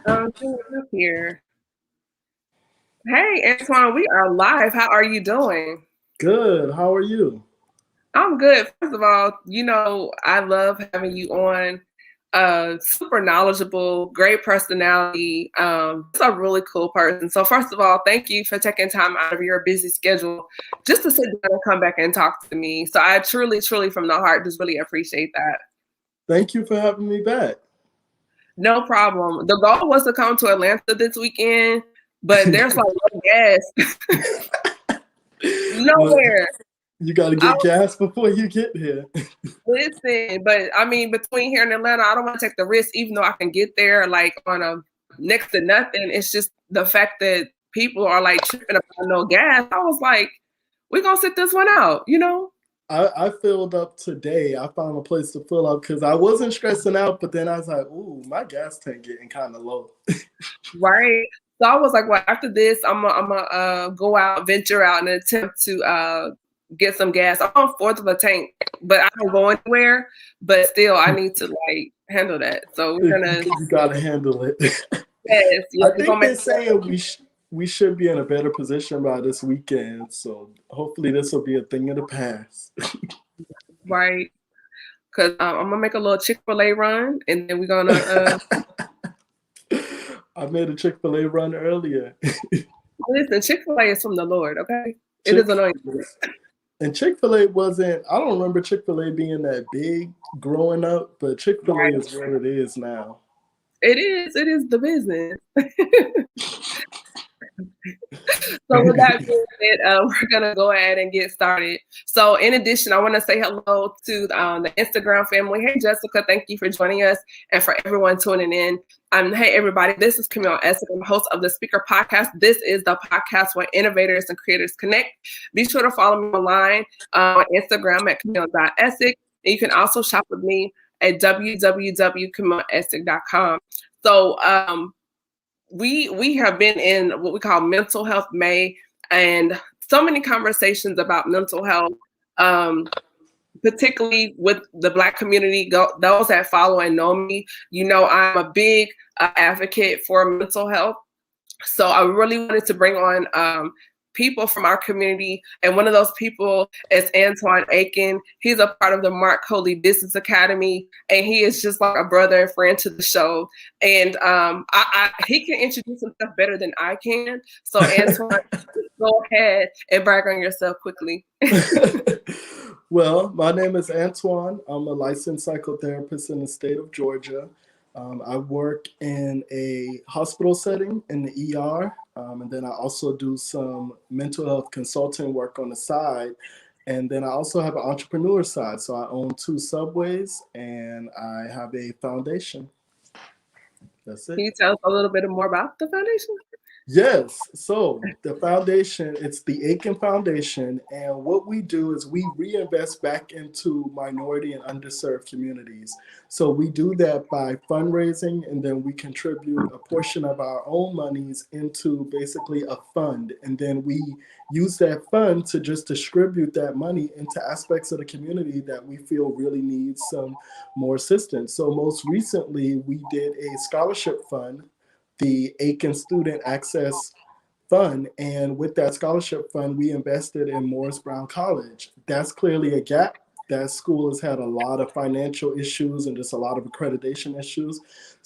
Up here. Hey, Antwan, we are live. How are you doing? Good. How are you? I'm good. First of all, I love having you on. Super knowledgeable, great personality. Just a really cool person. So, first of all, thank you for taking time out of your busy schedule just to sit down and come back and talk to me. So, I truly, truly, from the heart, just really appreciate that. Thank you for having me back. No problem. The goal was to come to Atlanta this weekend, but there's like no gas Well, nowhere. you got to I get gas before you get here. Listen, but I mean, between here and Atlanta, I don't want to take the risk, even though I can get there like on a next to nothing. It's just the fact that people are like tripping about no gas. I was like, we're gonna sit this one out. I filled up today. I found a place to fill up because I wasn't stressing out, but then I was like, ooh, my gas tank getting kind of low. Right. So I was like, well, after this, I'm gonna go out, venture out, and attempt to get some gas. I'm on fourth of a tank, but I don't go anywhere. But still, I need to like handle that. So we're gonna You got to handle it. yes, I yes, we're think gonna make they're saying we should be in a better position by this weekend. So hopefully this will be a thing of the past. right. Cause I'm gonna make a little Chick-fil-A run, and then we're gonna. I made a Chick-fil-A run earlier. Listen, Chick-fil-A is from the Lord. Okay, it is Chick anointed. And Chick-fil-A wasn't, I don't remember Chick-fil-A being that big growing up, but Chick-fil-A Right. is what it is now. It is. It is the business. So with that being said, we're gonna go ahead and get started. So in addition, I want to say hello to the Instagram family. Hey Jessica, thank you for joining us, and for everyone tuning in. Hey everybody, this is Camille Essig. I'm the host of the Speaker Podcast. This is the podcast where innovators and creators connect. Be sure to follow me online on Instagram at camille.essig. And you can also shop with me at www.camilleessig.com. So we have been in what we call Mental Health May, and so many conversations about mental health, um, particularly with the Black community. Those that follow and know me, I'm a big advocate for mental health. So I really wanted to bring on people from our community. And one of those people is Antwan Aiken. He's a part of the Mark Coley Business Academy, and he is just like a brother and friend to the show. And he can introduce himself better than I can. So Antwan, go ahead and brag on yourself quickly. Well, my name is Antwan. I'm a licensed psychotherapist in the state of Georgia. I work in a hospital setting in the ER, and then I also do some mental health consulting work on the side. And then I also have an entrepreneur side. So I own two subways and I have a foundation. That's Can it. you tell us a little bit more about the foundation? Yes. So the foundation, it's the Aiken Foundation. And what we do is we reinvest back into minority and underserved communities. So we do that by fundraising, and then we contribute a portion of our own monies into basically a fund. And then we use that fund to just distribute that money into aspects of the community that we feel really needs some more assistance. So most recently, we did a scholarship fund, the Aiken Student Access Fund. And with that scholarship fund, we invested in Morris Brown College. That's clearly a gap. That school has had a lot of financial issues and just a lot of accreditation issues.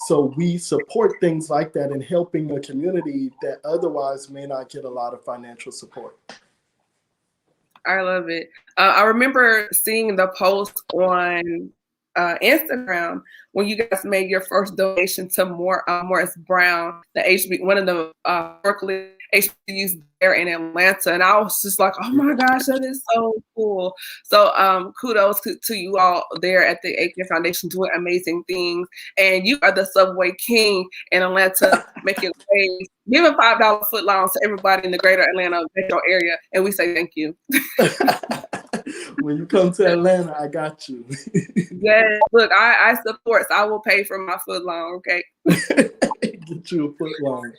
So we support things like that in helping a community that otherwise may not get a lot of financial support. I love it. I remember seeing the post on Instagram when you guys made your first donation to Morris Brown, the HB, one of the Berkeley HBCUs there in Atlanta, and I was just like, "Oh my gosh, that is so cool!" So kudos to you all there at the Aiken Foundation doing amazing things, and you are the Subway King in Atlanta, making waves. Giving $5 foot longs to everybody in the greater Atlanta metro area, and we say thank you. When you come to Atlanta, I got you. Yes, look, I support, so I will pay for my foot long, okay? Get you a foot long.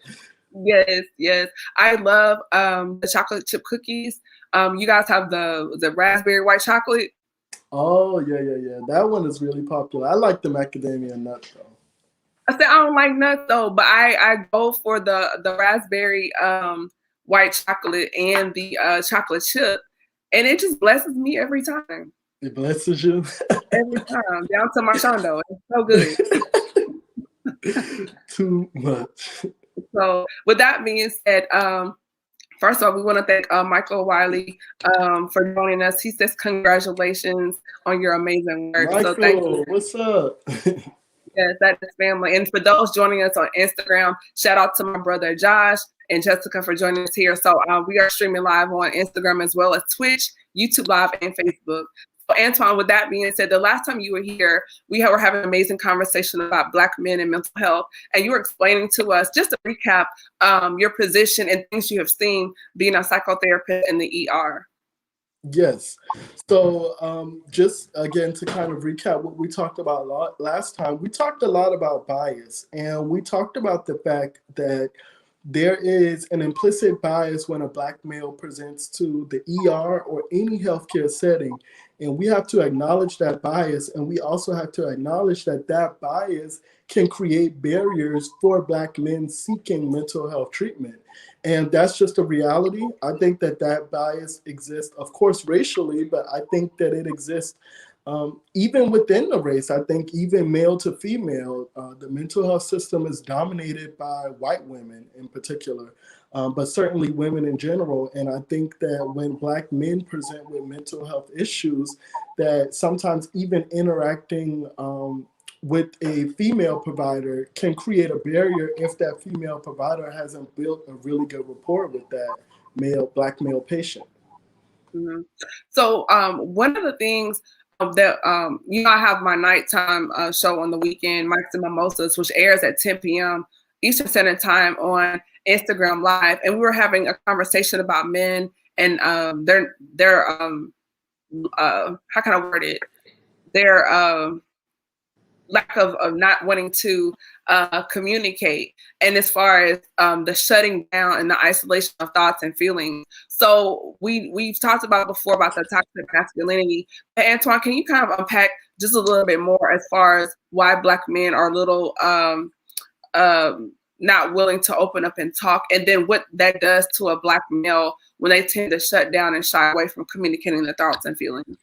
Yes, yes. I love the chocolate chip cookies. You guys have the raspberry white chocolate. Oh, yeah, yeah, yeah. That one is really popular. I like the macadamia nut, though. I said I don't like nuts though, but I go for the raspberry white chocolate and the chocolate chip, and it just blesses me every time. It blesses you. Every time, down to my shondo. It's so good. Too much. So with that being said, first of all, we want to thank Michael Wiley for joining us. He says congratulations on your amazing work. So thank you. Michael, what's up? Yes, that is family. And for those joining us on Instagram, shout out to my brother Josh and Jessica for joining us here. So we are streaming live on Instagram as well as Twitch, YouTube Live, and Facebook. So Antwan, with that being said, the last time you were here, we were having an amazing conversation about Black men and mental health. And you were explaining to us, just to recap, your position and things you have seen being a psychotherapist in the ER. Yes. So just again to kind of recap what we talked about last time, we talked a lot about bias, and we talked about the fact that there is an implicit bias when a Black male presents to the ER or any healthcare setting. And we have to acknowledge that bias. And we also have to acknowledge that that bias can create barriers for Black men seeking mental health treatment. And that's just a reality. I think that that bias exists, of course, racially, but I think that it exists even within the race. I think even male to female, the mental health system is dominated by white women in particular, but certainly women in general. And I think that when Black men present with mental health issues, that sometimes even interacting with a female provider can create a barrier if that female provider hasn't built a really good rapport with that Black male patient. Mm-hmm. So one of the things that I have my nighttime show on the weekend, Mikes and Mimosas, which airs at 10 p.m. Eastern Standard Time on Instagram Live, and we were having a conversation about men and their how can I word it? Their lack of not wanting to communicate, and as far as the shutting down and the isolation of thoughts and feelings. So we've talked about before about the toxic masculinity. But Antwan, can you kind of unpack just a little bit more as far as why Black men are a little not willing to open up and talk, and then what that does to a Black male when they tend to shut down and shy away from communicating their thoughts and feelings?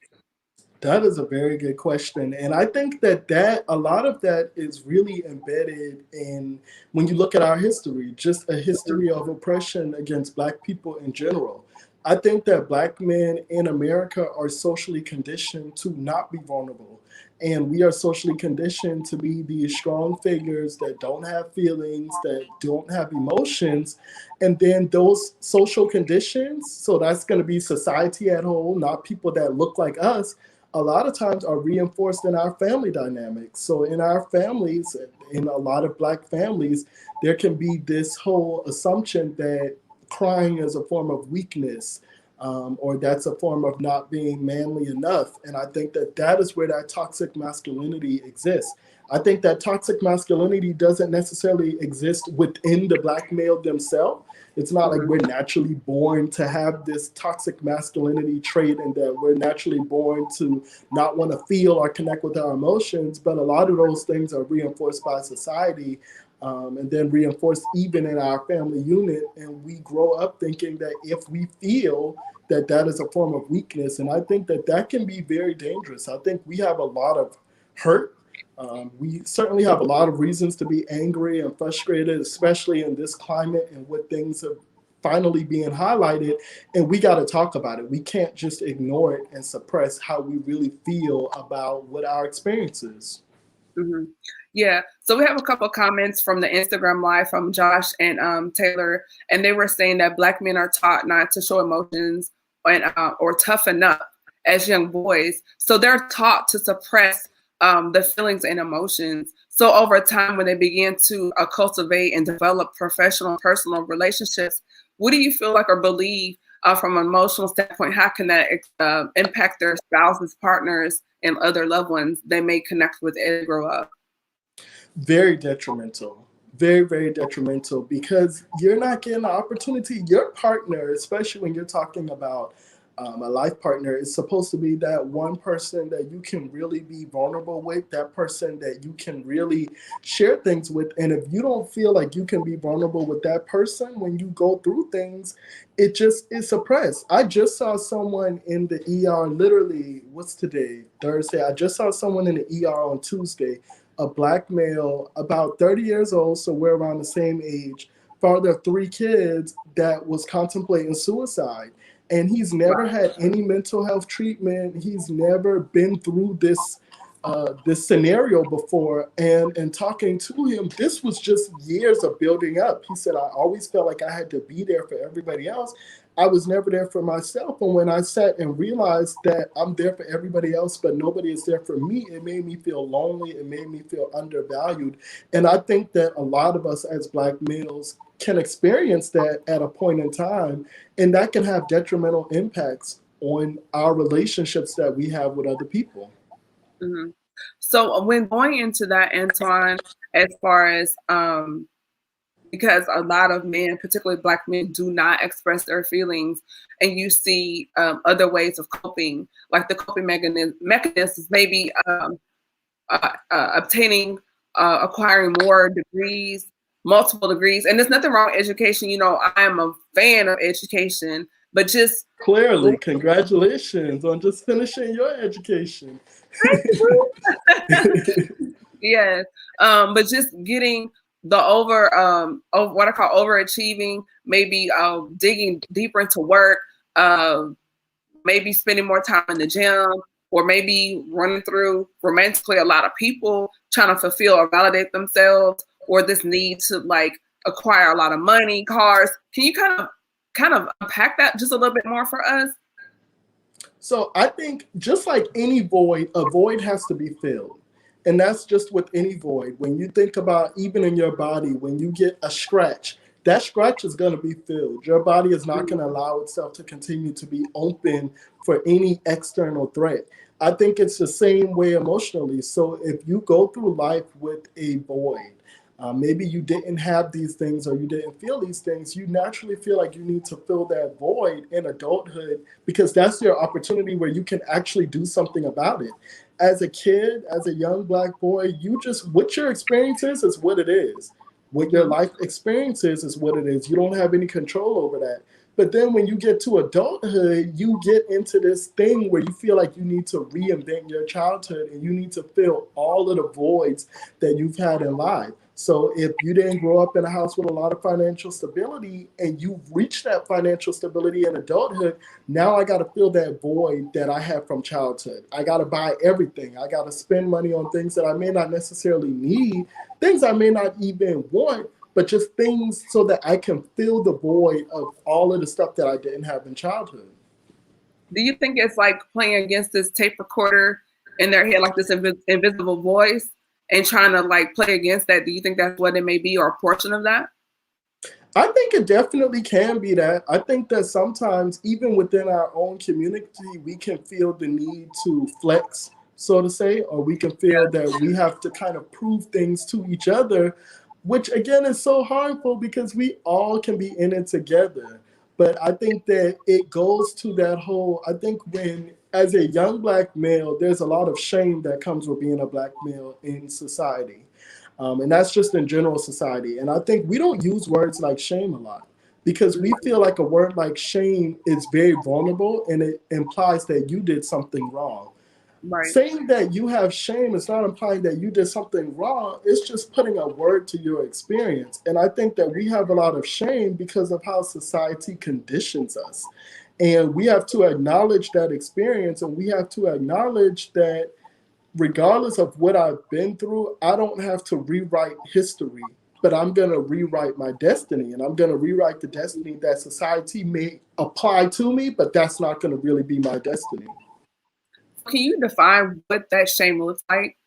That is a very good question. And I think that a lot of that is really embedded in when you look at our history, just a history of oppression against Black people in general. I think that Black men in America are socially conditioned to not be vulnerable. And we are socially conditioned to be these strong figures that don't have feelings, that don't have emotions. And then those social conditions, so that's going to be society at whole, not people that look like us, a lot of times are reinforced in our family dynamics. So in our families, in a lot of Black families, there can be this whole assumption that crying is a form of weakness, or that's a form of not being manly enough. And I think that that is where that toxic masculinity exists. I think that toxic masculinity doesn't necessarily exist within the Black male themselves. It's not like we're naturally born to have this toxic masculinity trait and that we're naturally born to not want to feel or connect with our emotions. But a lot of those things are reinforced by society, and then reinforced even in our family unit. And we grow up thinking that if we feel that that is a form of weakness. And I think that that can be very dangerous. I think we have a lot of hurt. We certainly have a lot of reasons to be angry and frustrated, especially in this climate and with things are finally being highlighted. And we got to talk about it. We can't just ignore it and suppress how we really feel about what our experience is. Mm-hmm. Yeah. So we have a couple of comments from the Instagram Live from Josh and Taylor, and they were saying that Black men are taught not to show emotions and or toughen up as young boys. So they're taught to suppress the feelings and emotions. So over time, when they begin to cultivate and develop professional and personal relationships, what do you feel like or believe from an emotional standpoint? How can that impact their spouses, partners, and other loved ones they may connect with as they grow up? Very detrimental. Very, very detrimental, because you're not getting the opportunity. Your partner, especially when you're talking about a life partner is supposed to be that one person that you can really be vulnerable with, that person that you can really share things with. And if you don't feel like you can be vulnerable with that person when you go through things, it just is suppressed. I just saw someone in the ER literally, what's today? Thursday. I just saw someone in the ER on Tuesday, a black male, about 30 years old, so we're around the same age, father of three kids, that was contemplating suicide. And he's never Wow. had any mental health treatment. He's never been through this scenario before. And talking to him, this was just years of building up. He said, I always felt like I had to be there for everybody else. I was never there for myself. And when I sat and realized that I'm there for everybody else, but nobody is there for me, it made me feel lonely. It made me feel undervalued. And I think that a lot of us as Black males can experience that at a point in time, and that can have detrimental impacts on our relationships that we have with other people. Mhm. So when going into that, Antwan, as far as because a lot of men, particularly Black men, do not express their feelings, and you see other ways of coping, like the coping mechanisms, maybe obtaining, acquiring more degrees, multiple degrees. And there's nothing wrong with education. You know, I am a fan of education, but just Clearly, congratulations on just finishing your education. yes, but just getting the what I call overachieving, maybe digging deeper into work, uh, maybe spending more time in the gym, or maybe running through romantically a lot of people, trying to fulfill or validate themselves, or this need to like acquire a lot of money, cars. Can you kind of unpack that just a little bit more for us? So I think just like any void, a void has to be filled. And that's just with any void. When you think about even in your body, when you get a scratch, that scratch is going to be filled. Your body is not going to allow itself to continue to be open for any external threat. I think it's the same way emotionally. So if you go through life with a void, maybe you didn't have these things or you didn't feel these things, you naturally feel like you need to fill that void in adulthood because that's your opportunity where you can actually do something about it. As a kid, as a young Black boy, you just, what your experience is what it is. What your Mhm. life experience is what it is. You don't have any control over that. But then when you get to adulthood, you get into this thing where you feel like you need to reinvent your childhood and you need to fill all of the voids that you've had in life. So if you didn't grow up in a house with a lot of financial stability and you've reached that financial stability in adulthood, now I got to fill that void that I had from childhood. I got to buy everything. I got to spend money on things that I may not necessarily need, things I may not even want, but just things so that I can fill the void of all of the stuff that I didn't have in childhood. Do you think it's like playing against this tape recorder in their head, like this invisible voice, and trying to like play against that? Do you think that's what it may be, or a portion of that? I think it definitely can be that. I think that sometimes, even within our own community, we can feel the need to flex, so to say, or we can feel that we have to kind of prove things to each other, which again is so harmful because we all can be in it together. But I think that it goes to that whole, I think when, as a young Black male, there's a lot of shame that comes with being a Black male in society. And that's just in general society. And I think we don't use words like shame a lot because we feel like a word like shame is very vulnerable and it implies that you did something wrong. Right. Saying that you have shame is not implying that you did something wrong. It's just putting a word to your experience. And I think that we have a lot of shame because of how society conditions us. And we have to acknowledge that experience and we have to acknowledge that regardless of what I've been through, I don't have to rewrite history, but I'm going to rewrite my destiny and I'm going to rewrite the destiny that society may apply to me, but that's not going to really be my destiny. Can you define what that shame looks like?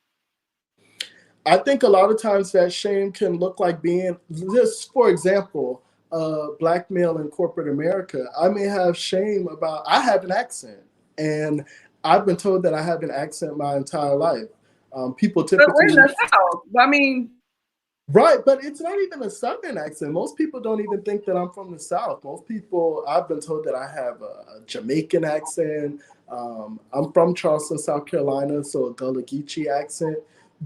I think a lot of times that shame can look like being, just for example, Black male in corporate America. I may have shame about, I have an accent, and I've been told that I have an accent my entire life. People But we're in typically the South. I mean, Right, but it's not even a Southern accent. Most people don't even think that I'm from the South. Most people, I've been told that I have a Jamaican accent. I'm from Charleston, South Carolina, so a Gullah Geechee accent.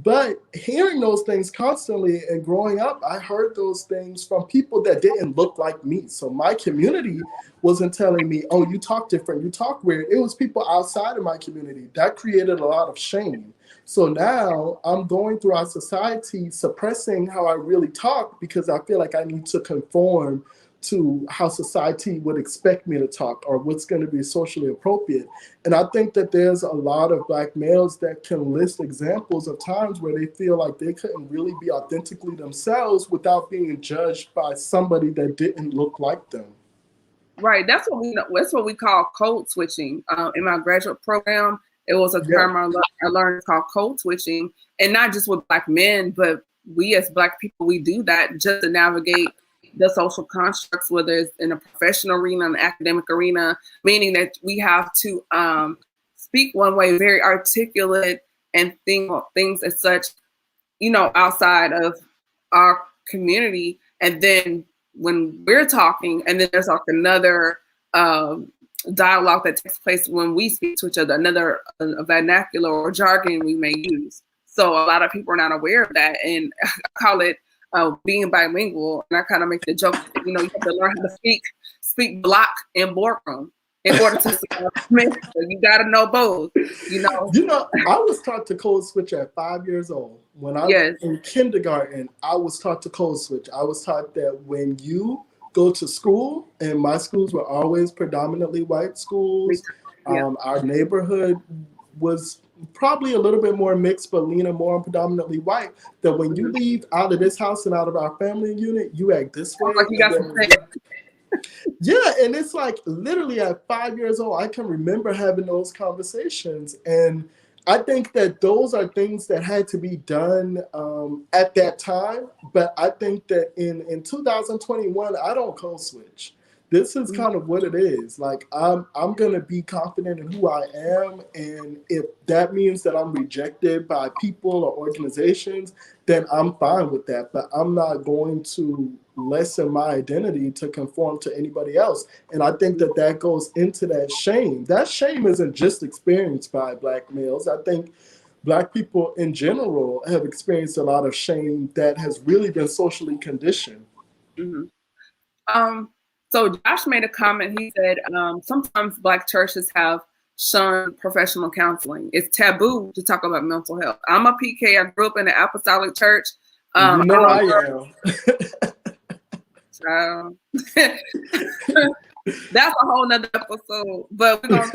But hearing those things constantly and growing up, I heard those things from people that didn't look like me. So my community wasn't telling me, oh, you talk different, you talk weird. It was people outside of my community. That created a lot of shame. So now I'm going through our society suppressing how I really talk because I feel like I need to conform to how society would expect me to talk or what's going to be socially appropriate. And I think that there's a lot of Black males that can list examples of times where they feel like they couldn't really be authentically themselves without being judged by somebody that didn't look like them. Right. That's what we call code switching. In my graduate program, it was a Yeah. term I learned called code switching, and not just with Black men, but we as Black people, we do that just to navigate the social constructs, whether it's in a professional arena, an academic arena, meaning that we have to speak one way, very articulate, and think things as such, outside of our community. And then when we're talking, and then there's like another dialogue that takes place when we speak to each other, another vernacular or jargon we may use. So a lot of people are not aware of that, and I call it being bilingual. And I kind of make the joke, you have to learn how to speak block in boardroom in order to you got to know both. I was taught to code switch at 5 years old. When I was Yes. in kindergarten, I was taught to code switch. I was taught that when you go to school, and my schools were always predominantly white schools. Yeah. Our neighborhood was probably a little bit more mixed, but leaning more on predominantly white. That when you leave out of this house and out of our family unit, you act this way. Like you got some things. Yeah, and it's like literally at 5 years old, I can remember having those conversations. And I think that those are things that had to be done at that time. But I think that in 2021, I don't code switch. This is kind of what it is. Like I'm gonna be confident in who I am, and if that means that I'm rejected by people or organizations, then I'm fine with that. But I'm not going to lessen my identity to conform to anybody else. And I think that that goes into that shame. That shame isn't just experienced by Black males. I think Black people in general have experienced a lot of shame that has really been socially conditioned. Mm-hmm. So Josh made a comment. He said sometimes Black churches have shunned professional counseling. It's taboo to talk about mental health. I'm a PK. I grew up in the Apostolic Church. I am. That's a whole nother episode, but we're gonna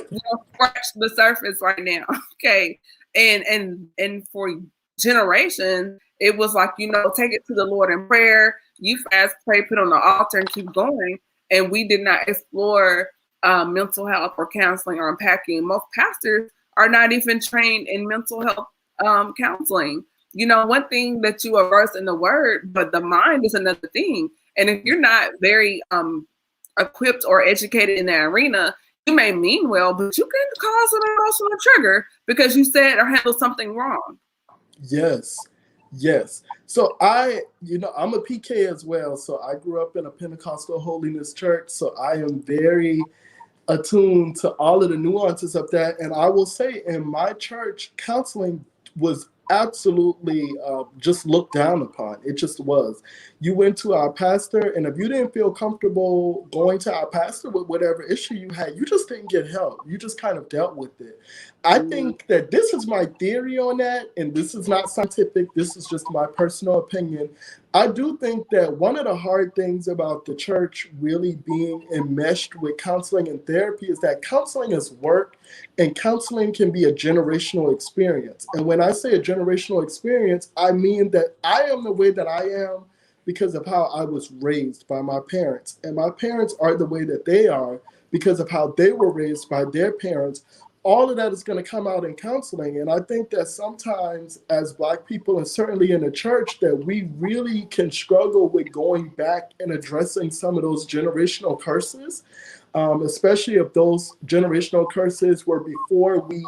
scratch the surface right now. Okay. And for generations, it was like, take it to the Lord in prayer. You fast, pray, put on the altar, and keep going. And we did not explore mental health or counseling or unpacking. Most pastors are not even trained in mental health counseling. One thing that you are versed in the word, but the mind is another thing. And if you're not very equipped or educated in that arena, you may mean well, but you can cause an emotional trigger because you said or handled something wrong. Yes. So I'm a PK as well. So I grew up in a Pentecostal holiness church. So I am very attuned to all of the nuances of that. And I will say in my church, counseling was absolutely just looked down upon. It just was. You went to our pastor, and if you didn't feel comfortable going to our pastor with whatever issue you had, you just didn't get help. You just kind of dealt with it. I think that this is my theory on that, and this is not scientific. This is just my personal opinion. I do think that one of the hard things about the church really being enmeshed with counseling and therapy is that counseling is work, and counseling can be a generational experience. And when I say a generational experience, I mean that I am the way that I am because of how I was raised by my parents. And my parents are the way that they are because of how they were raised by their parents, all of that is going to come out in counseling. And I think that sometimes as Black people, and certainly in the church, that we really can struggle with going back and addressing some of those generational curses, especially if those generational curses were before we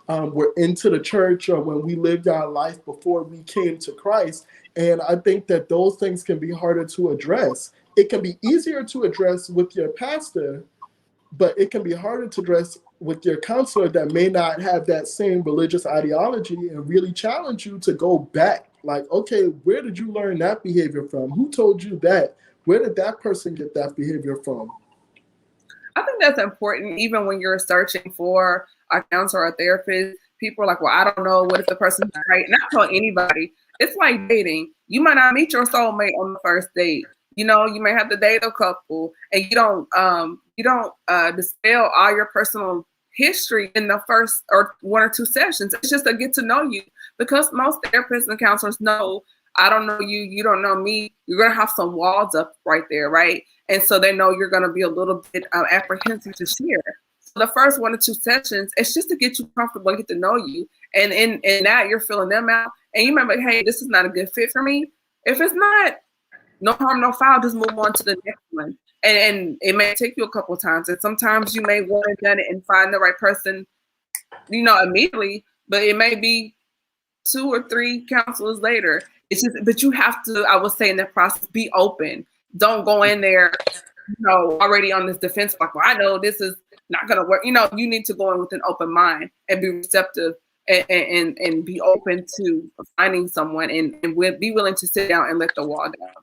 were into the church, or when we lived our life before we came to Christ. And I think that those things can be harder to address. It can be easier to address with your pastor, but it can be harder to address with your counselor that may not have that same religious ideology, and really challenge you to go back. Like, okay, where did you learn that behavior from? Who told you that? Where did that person get that behavior from? I think that's important, even when you're searching for a counselor or a therapist. People are like, well, I don't know. What if the person's right? Not tell anybody. It's like dating. You might not meet your soulmate on the first date. You know, you may have to date a couple, and you don't dispel all your personal history in the first or one or two sessions. It's just to get to know you, because most therapists and counselors know, I don't know you, you don't know me. You're gonna have some walls up right there, right? And so they know you're gonna be a little bit apprehensive to share. So the first one or two sessions, it's just to get you comfortable and get to know you. And in that, you're filling them out, and you remember, hey, this is not a good fit for me. If it's not, no harm, no foul. Just move on to the next one. And it may take you a couple of times, and sometimes you may want to done it and find the right person, immediately. But it may be 2 or 3 counselors later. It's just, but you have to, I would say, in that process, be open. Don't go in there, already on this defense, like, well, I know this is not going to work. You need to go in with an open mind and be receptive, and be open to finding someone, and be willing to sit down and let the wall down.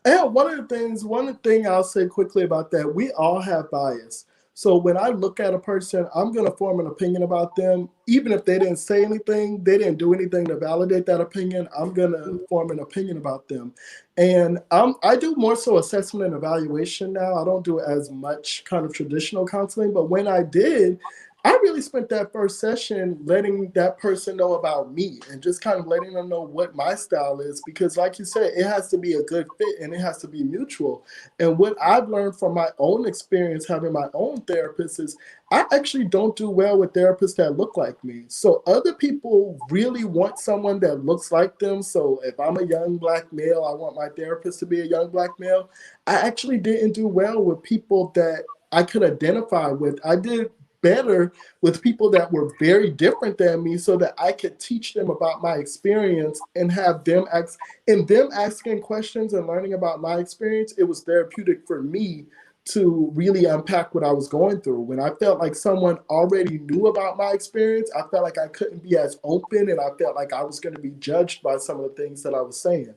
And one thing I'll say quickly about that, we all have bias. So when I look at a person, I'm going to form an opinion about them. Even if they didn't say anything, they didn't do anything to validate that opinion, I'm going to form an opinion about them. And I do more so assessment and evaluation now. I don't do as much kind of traditional counseling, but when I did, I really spent that first session letting that person know about me, and just kind of letting them know what my style is, because like you said, it has to be a good fit and it has to be mutual. And what I've learned from my own experience having my own therapist is I actually don't do well with therapists that look like me. So other people really want someone that looks like them. So if I'm a young Black male, I want my therapist to be a young Black male. I actually didn't do well with people that I could identify with. I did better with people that were very different than me, so that I could teach them about my experience and have them asking questions and learning about my experience. It was therapeutic for me to really unpack what I was going through. When I felt like someone already knew about my experience, I felt like I couldn't be as open, and I felt like I was going to be judged by some of the things that I was saying.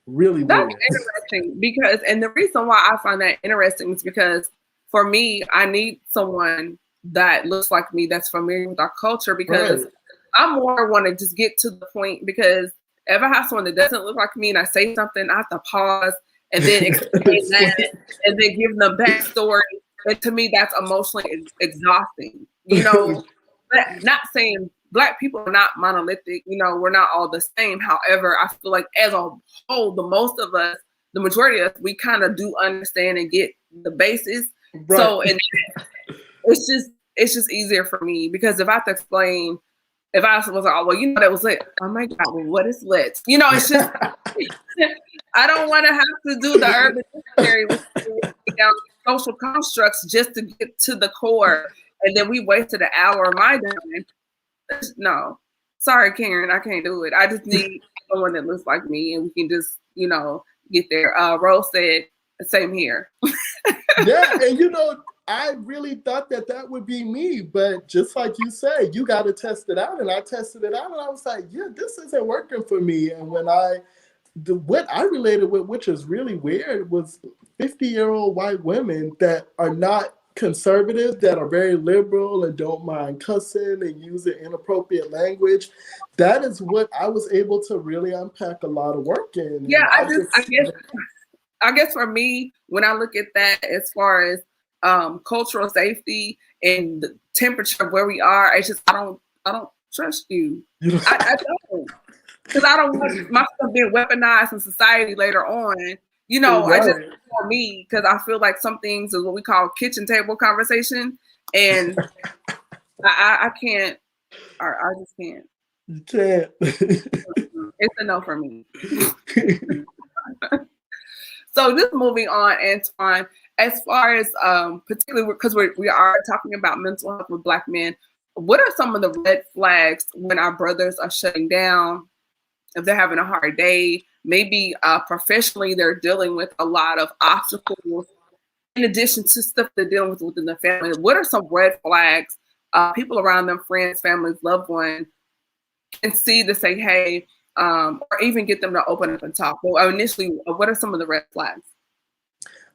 Really That's weird. interesting, because, and the reason why I find that interesting is because for me, I need someone that looks like me, that's familiar with our culture, because Right. I more want to just get to the point, because if I have someone that doesn't look like me and I say something, I have to pause and then explain that, and then give them backstory. And to me, that's emotionally exhausting. But not saying Black people are not monolithic. We're not all the same. However, I feel like as a whole, the most of us, the majority of us, we kind of do understand and get the basis. Right. So, and it's just easier for me, because if I have to explain, if I was like, oh, well, that was lit. Oh my God, well, what is lit? It's just, I don't want to have to do the urban dictionary with social constructs just to get to the core, and then we wasted an hour of my time. No, sorry, Karen, I can't do it. I just need someone that looks like me, and we can just, get there. Rose said, same here. Yeah, and I really thought that would be me, but just like you said, you got to test it out, and I tested it out, and I was like, yeah, this isn't working for me. And what I related with, which is really weird, was 50-year-old white women that are not conservative, that are very liberal and don't mind cussing and using inappropriate language. That is what I was able to really unpack a lot of work in. Yeah, I guess for me, when I look at that, as far as cultural safety and the temperature of where we are, it's just I don't trust you. I don't, because I don't want my stuff being weaponized in society later on. I just, for me, because I feel like some things is what we call kitchen table conversation, and I can't. Or I just can't. You can't. It's a no for me. So just moving on, Antwan, as far as particularly because we are talking about mental health with Black men, what are some of the red flags when our brothers are shutting down, if they're having a hard day, maybe professionally they're dealing with a lot of obstacles in addition to stuff they're dealing with within the family? What are some red flags people around them, friends, families, loved ones, can see to say, hey, or even get them to open up and talk? Well, initially, what are some of the red flags?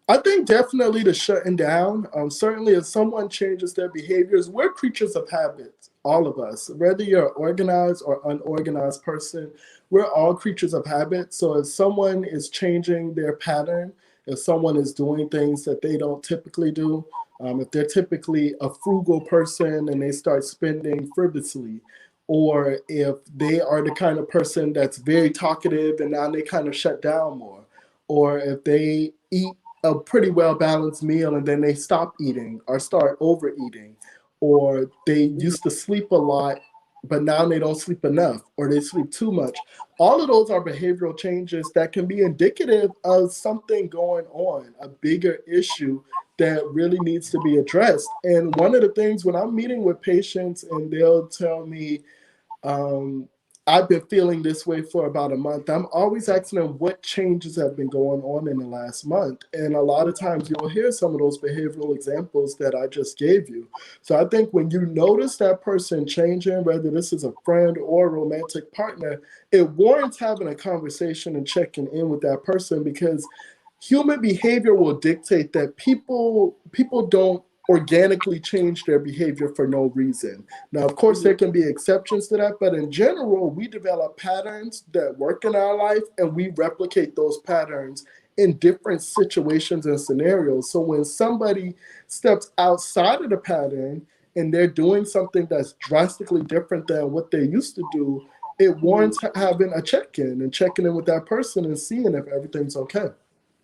I think definitely the shutting down. Certainly, if someone changes their behaviors, we're creatures of habits, all of us. Whether you're an organized or unorganized person, we're all creatures of habit. So if someone is changing their pattern, if someone is doing things that they don't typically do, if they're typically a frugal person and they start spending frivolously, or if they are the kind of person that's very talkative and now they kind of shut down more, or if they eat a pretty well balanced meal and then they stop eating or start overeating, or they used to sleep a lot but now they don't sleep enough or they sleep too much. All of those are behavioral changes that can be indicative of something going on, a bigger issue that really needs to be addressed. And one of the things when I'm meeting with patients and they'll tell me, um, I've been feeling this way for about a month, I'm always asking them what changes have been going on in the last month. And a lot of times you'll hear some of those behavioral examples that I just gave you. So I think when you notice that person changing, whether this is a friend or a romantic partner, it warrants having a conversation and checking in with that person, because human behavior will dictate that people don't organically change their behavior for no reason. Now, of course, there can be exceptions to that, but in general, we develop patterns that work in our life and we replicate those patterns in different situations and scenarios. So when somebody steps outside of the pattern and they're doing something that's drastically different than what they used to do, it warrants having a check-in and checking in with that person and seeing if everything's okay.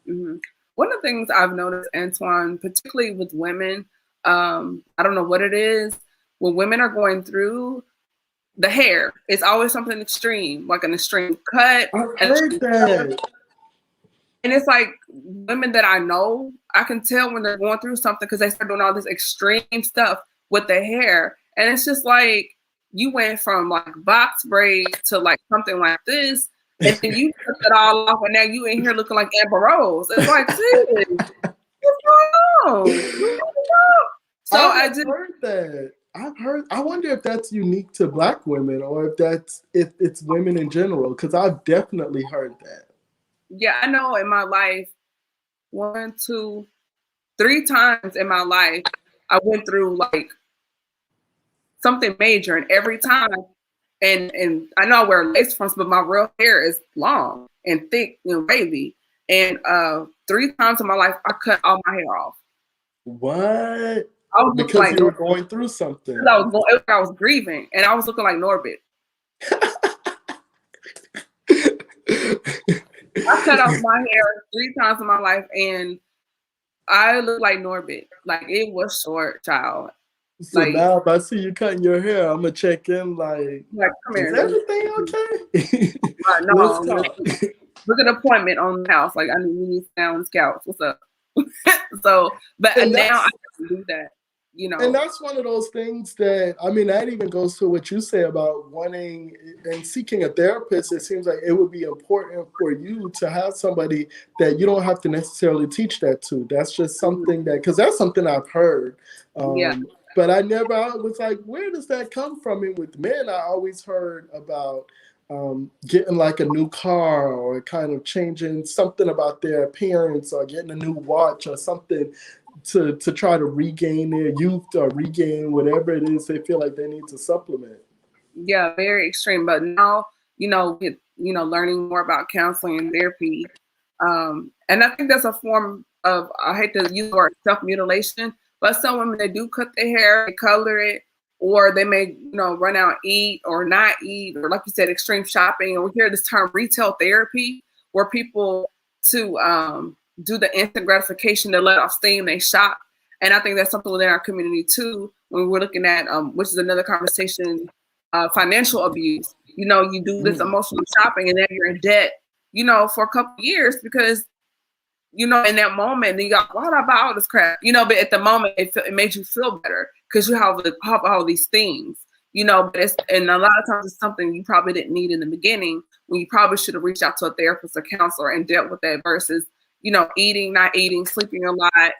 Mm-hmm. One of the things I've noticed, Antwan, particularly with women, I don't know what it is, when women are going through the hair, it's always something extreme, like an extreme cut. I've heard that. And it's like women that I know, I can tell when they're going through something because they start doing all this extreme stuff with their hair. And it's just like you went from like box braids to like something like this, and then you took it all off, and now you in here looking like Amber Rose. It's like, sis, what's going on? So I just heard that. I wonder if that's unique to Black women or if it's women in general, because I've definitely heard that. yeah, I know in my life, 1, 2, 3 times in my life, I went through like something major, and every time, and I know I wear lace fronts, but my real hair is long and thick and wavy. And 3 times in my life, I cut all my hair off. What? I was looking Because like you were going through something. I was grieving, and I was looking like Norbit. I cut off my hair 3 times in my life, and I look like Norbit. Like, it was short, child. So Like, now if I see you cutting your hair, I'm gonna check in like come is here. everything okay? No, Let's talk. look at an appointment on the house. Like, we need to stay on the couch. What's up? So, but now I can do that, you know. And that's one of those things that, I mean, that even goes to what you say about wanting and seeking a therapist. It seems like it would be important for you to have somebody that you don't have to necessarily teach that to. That's just something that, because that's something I've heard. Yeah. But I was like, where does that come from? And with men, I always heard about getting like a new car or kind of changing something about their appearance or getting a new watch or something to try to regain their youth or regain whatever it is they feel like they need to supplement. Yeah, very extreme. But now, learning more about counseling and therapy. And I think that's a form of, I hate to use the word self-mutilation, but some women, they do cut their hair, they color it, or they may, run out and eat or not eat, or like you said, extreme shopping. And we hear this term retail therapy, where people to do the instant gratification, to let off steam, they shop. And I think that's something within our community too, when we're looking at, which is another conversation, financial abuse. You do this emotional shopping and then you're in debt, for a couple of years because, in that moment, then you go, why did I buy all this crap? But at the moment, it made you feel better because you have all these things, and a lot of times it's something you probably didn't need in the beginning when you probably should have reached out to a therapist or counselor and dealt with that versus, eating, not eating, sleeping a lot,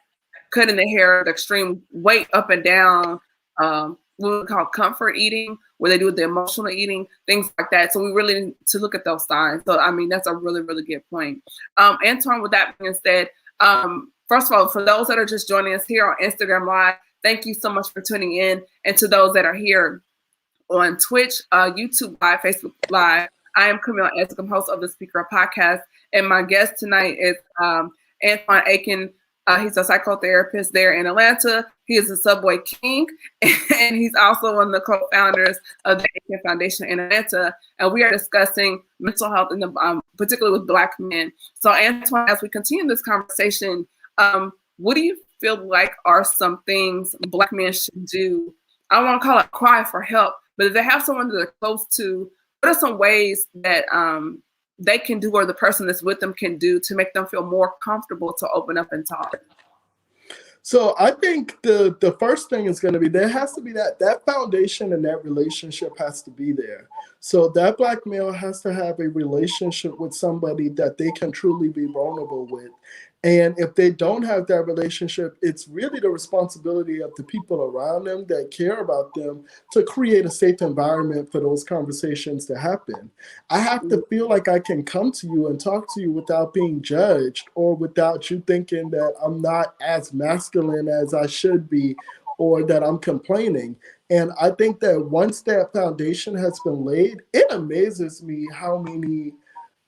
cutting the hair, the extreme weight up and down, what we call comfort eating, where they do the emotional eating, things like that. So we really need to look at those signs. So, I mean, that's a really, really good point. Antwan, with that being said, first of all, for those that are just joining us here on Instagram Live, thank you so much for tuning in. And to those that are here on Twitch, YouTube Live, Facebook Live, I am Camille Escom, host of the Speaker Podcast. And my guest tonight is Antwan Aiken. He's a psychotherapist there in Atlanta. He is a Subway King, and he's also one of the co-founders of the Aiken Foundation in Atlanta. And we are discussing mental health, particularly with Black men. So, Antwan, as we continue this conversation, what do you feel like are some things Black men should do? I don't want to call it cry for help, but if they have someone that they're close to, what are some ways that they can do, or the person that's with them can do, to make them feel more comfortable to open up and talk? So I think the first thing is going to be, there has to be that foundation, and that relationship has to be there. So that Black male has to have a relationship with somebody that they can truly be vulnerable with. And if they don't have that relationship, it's really the responsibility of the people around them that care about them to create a safe environment for those conversations to happen. I have to feel like I can come to you and talk to you without being judged, or without you thinking that I'm not as masculine as I should be, or that I'm complaining. And I think that once that foundation has been laid, it amazes me how many,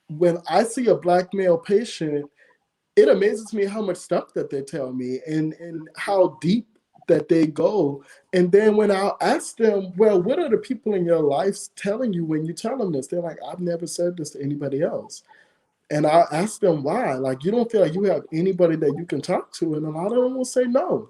when I see a Black male patient, it amazes me how much stuff that they tell me, and how deep that they go. And then when I'll ask them, well, what are the people in your life telling you when you tell them this? They're like, I've never said this to anybody else. And I'll ask them why. Like, you don't feel like you have anybody that you can talk to? And a lot of them will say no.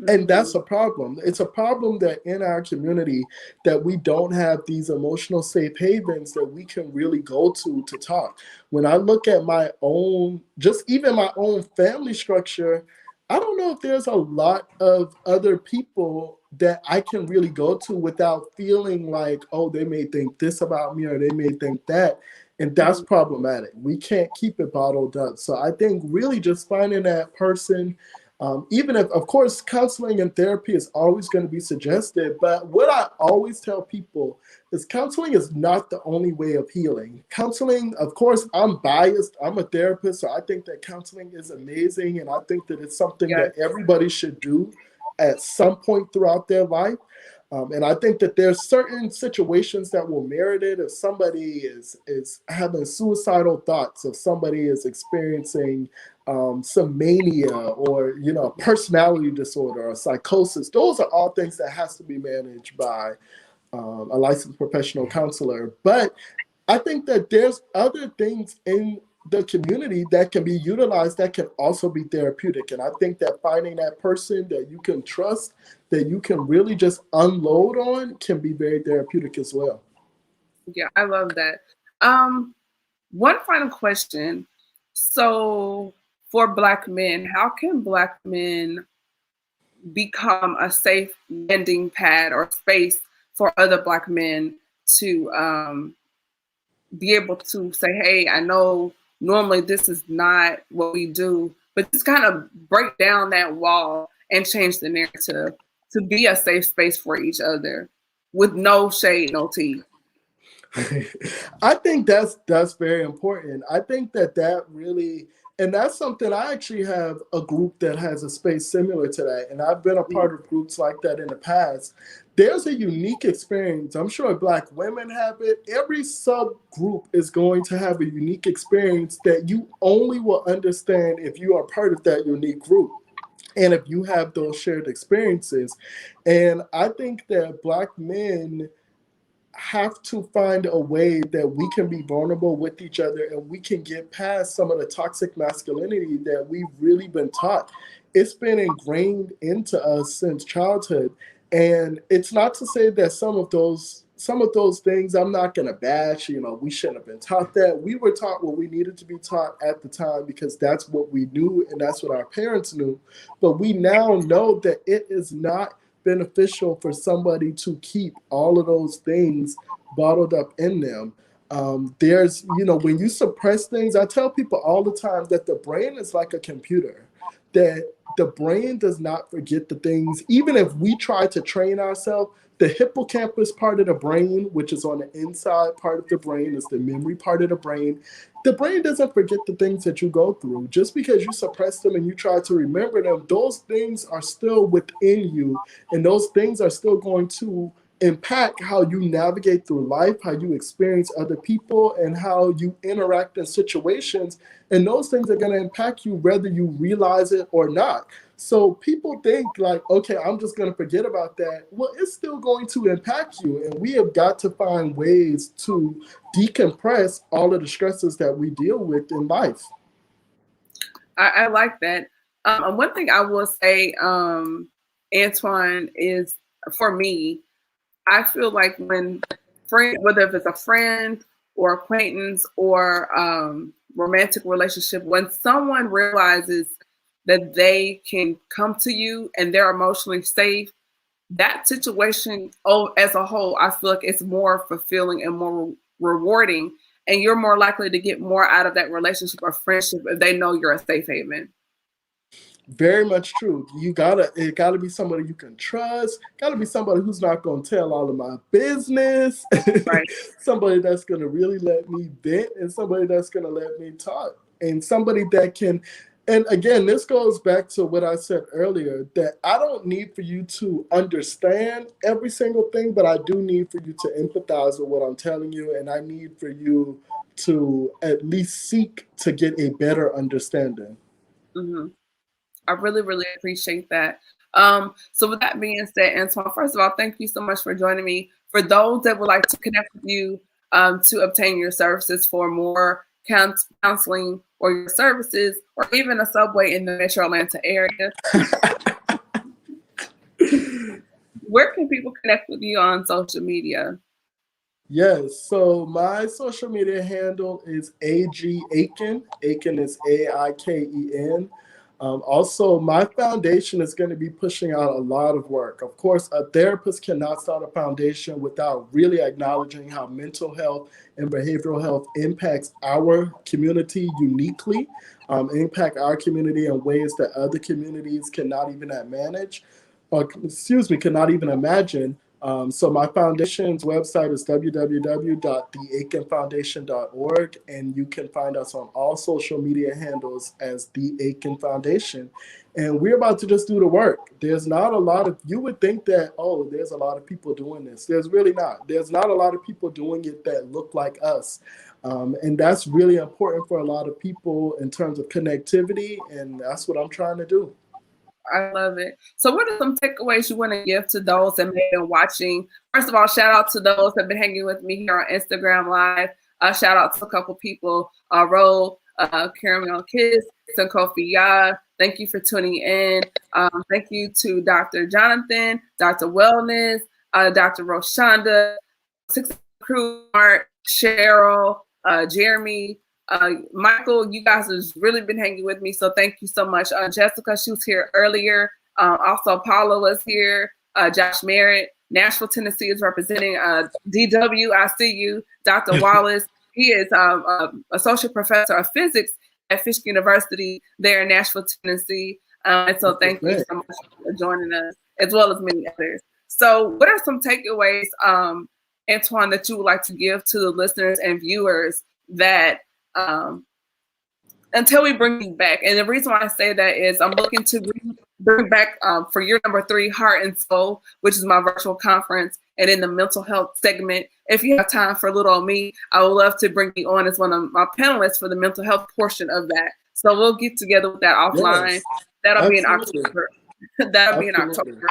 And that's a problem. It's a problem that in our community, that we don't have these emotional safe havens that we can really go to talk. When I look at my own, just even my own family structure, I don't know if there's a lot of other people that I can really go to without feeling like, oh, they may think this about me, or they may think that. And that's problematic. We can't keep it bottled up. So I think really just finding that person, even if, of course, counseling and therapy is always going to be suggested, but what I always tell people is counseling is not the only way of healing. Counseling, of course, I'm biased. I'm a therapist, so I think that counseling is amazing, and I think that it's something that everybody should do at some point throughout their life. And I think that there's certain situations that will merit it. If somebody is having suicidal thoughts, if somebody is experiencing some mania, or personality disorder or psychosis, those are all things that has to be managed by a licensed professional counselor. But I think that there's other things in the community that can be utilized that can also be therapeutic. And I think that finding that person that you can trust, that you can really just unload on, can be very therapeutic as well. Yeah, I love that. One final question. So for Black men, how can Black men become a safe landing pad or space for other Black men to be able to say, hey, I know normally this is not what we do, but just kind of break down that wall and change the narrative to be a safe space for each other with no shade, no tea? I think that's very important. I think that really, and that's something, I actually have a group that has a space similar to that, and I've been a part of groups like that in the past. There's a unique experience. I'm sure Black women have it. Every subgroup is going to have a unique experience that you only will understand if you are part of that unique group, and if you have those shared experiences. And I think that Black men have to find a way that we can be vulnerable with each other and we can get past some of the toxic masculinity that we've really been taught. It's been ingrained into us since childhood. And it's not to say that some of those things I'm not gonna bash, we shouldn't have been taught that. We were taught what we needed to be taught at the time because that's what we knew and that's what our parents knew. But we now know that it is not beneficial for somebody to keep all of those things bottled up in them. When you suppress things, I tell people all the time that the brain is like a computer, that the brain does not forget the things. Even if we try to train ourselves, the hippocampus part of the brain, which is on the inside part of the brain, is the memory part of the brain. The brain doesn't forget the things that you go through. Just because you suppress them and you try to remember them, those things are still within you, and those things are still going to impact how you navigate through life, how you experience other people, and how you interact in situations. And those things are going to impact you whether you realize it or not. So people think like, okay, I'm just going to forget about that. Well, it's still going to impact you. And we have got to find ways to decompress all of the stresses that we deal with in life. I like that. One thing I will say, Antwan, is for me, I feel like when whether if it's a friend or acquaintance or romantic relationship, when someone realizes that they can come to you and they're emotionally safe, that situation, as a whole, I feel like it's more fulfilling and more rewarding, and you're more likely to get more out of that relationship or friendship if they know you're a safe haven. Very much true. It gotta be somebody you can trust. Gotta be somebody who's not gonna tell all of my business. Right. Somebody that's gonna really let me vent, and somebody that's gonna let me talk, and somebody that can. And again, this goes back to what I said earlier, that I don't need for you to understand every single thing, but I do need for you to empathize with what I'm telling you, and I need for you to at least seek to get a better understanding. Mm-hmm. I really, really appreciate that. So with that being said, Antwan, first of all, thank you so much for joining me. For those that would like to connect with you to obtain your services for more counseling or your services, or even a subway in the Metro Atlanta area, where can people connect with you on social media? Yes, so my social media handle is AG Aiken. Aiken is Aiken. Also, my foundation is going to be pushing out a lot of work. Of course, a therapist cannot start a foundation without really acknowledging how mental health and behavioral health impacts our community uniquely, impact our community in ways that other communities cannot even manage, or excuse me, cannot even imagine. So my foundation's website is www.theaikenfoundation.org, and you can find us on all social media handles as The Aiken Foundation. And we're about to just do the work. There's not a lot of, you would think that, oh, there's a lot of people doing this. There's really not. There's not a lot of people doing it that look like us. And that's really important for a lot of people in terms of connectivity, and that's what I'm trying to do. I love it. So what are some takeaways you want to give to those that may have been watching? First of all, shout out to those that have been hanging with me here on Instagram Live. Shout out to a couple people, Ro, Caramel Kiss, and Kofi Ya. Thank you for tuning in. Thank you to Dr. Jonathan, Dr. Wellness, Dr. Roshonda, Six Crew, Art, Cheryl, Jeremy, Michael. You guys have really been hanging with me, so thank you so much. Jessica, she was here earlier. Also, Paula was here. Josh Merritt, Nashville, Tennessee is representing. DW, I see you. Dr. Wallace, he is associate professor of physics at Fisk University there in Nashville, Tennessee. And so thank you so much for joining us, as well as many others. So what are some takeaways, Antwan, that you would like to give to the listeners and viewers that until we bring you back? And the reason why I say that is I'm looking to bring back for year number 3, Heart and Soul, which is my virtual conference. And in the mental health segment, if you have time for little old me, I would love to bring you on as one of my panelists for the mental health portion of that. So we'll get together with that offline. Yes, That'll absolutely. be in October. That'll be in Absolutely. October.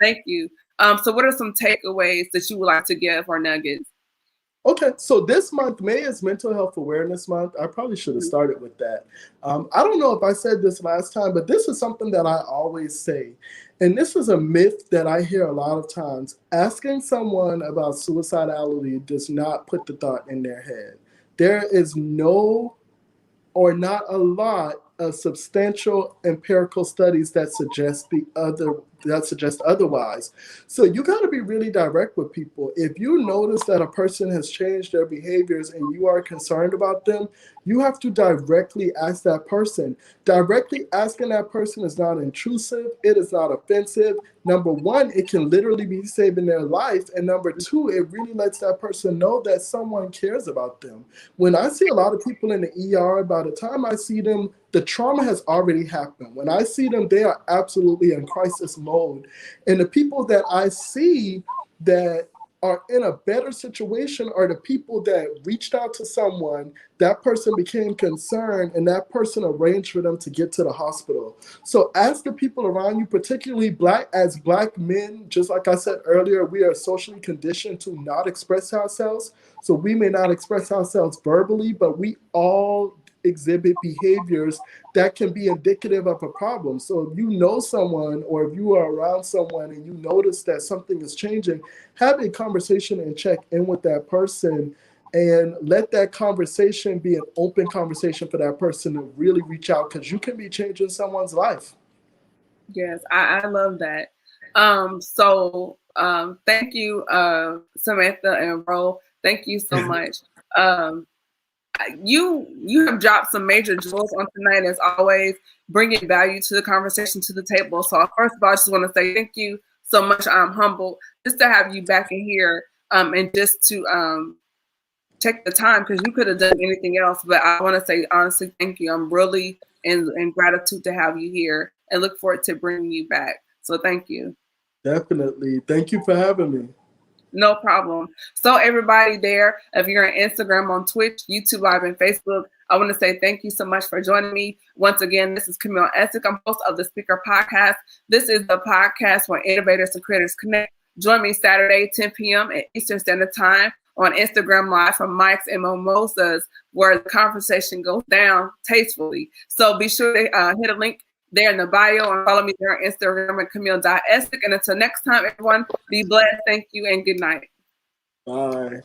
Thank you. So what are some takeaways that you would like to give or nuggets? Okay, so this month, May is Mental Health Awareness Month. I probably should have started with that. I don't know if I said this last time, but this is something that I always say. And this is a myth that I hear a lot of times. Asking someone about suicidality does not put the thought in their head. There is no or not a lot of substantial empirical studies that suggest otherwise. So you got to be really direct with people. If you notice that a person has changed their behaviors and you are concerned about them, you have to directly ask that person. Directly asking that person is not intrusive, it is not offensive. Number one, it can literally be saving their life. And number two, it really lets that person know that someone cares about them. When I see a lot of people in the ER, by the time I see them, the trauma has already happened. When I see them, they are absolutely in crisis mode. And the people that I see that are in a better situation are the people that reached out to someone, that person became concerned, and that person arranged for them to get to the hospital. So ask the people around you, particularly as black men, just like I said earlier, we are socially conditioned to not express ourselves. So we may not express ourselves verbally, but we all exhibit behaviors that can be indicative of a problem. So if you know someone or if you are around someone and you notice that something is changing, have a conversation and check in with that person and let that conversation be an open conversation for that person to really reach out, because you can be changing someone's life. Yes, I love that. Thank you, Samantha and Ro. Thank you so much. Um, you have dropped some major jewels on tonight, as always, bringing value to the conversation, to the table. So first of all, I just want to say thank you so much. I'm humbled just to have you back in here, and just to take the time, because you could have done anything else. But I want to say honestly, thank you. I'm really in gratitude to have you here, and look forward to bringing you back. So thank you. Definitely. Thank you for having me. No problem. So everybody there, if you're on Instagram, on Twitch, YouTube Live, and Facebook, I want to say thank you so much for joining me. Once again, this is Camille Essick. I'm host of the Speaker Podcast. This is the podcast where innovators and creators connect. Join me Saturday, 10 p.m. at Eastern Standard Time on Instagram Live from Mike's and Mimosas, where the conversation goes down tastefully. So be sure to hit a link there in the bio and follow me there on Instagram at Camille.Essick. And until next time, everyone, be blessed. Thank you and good night. Bye.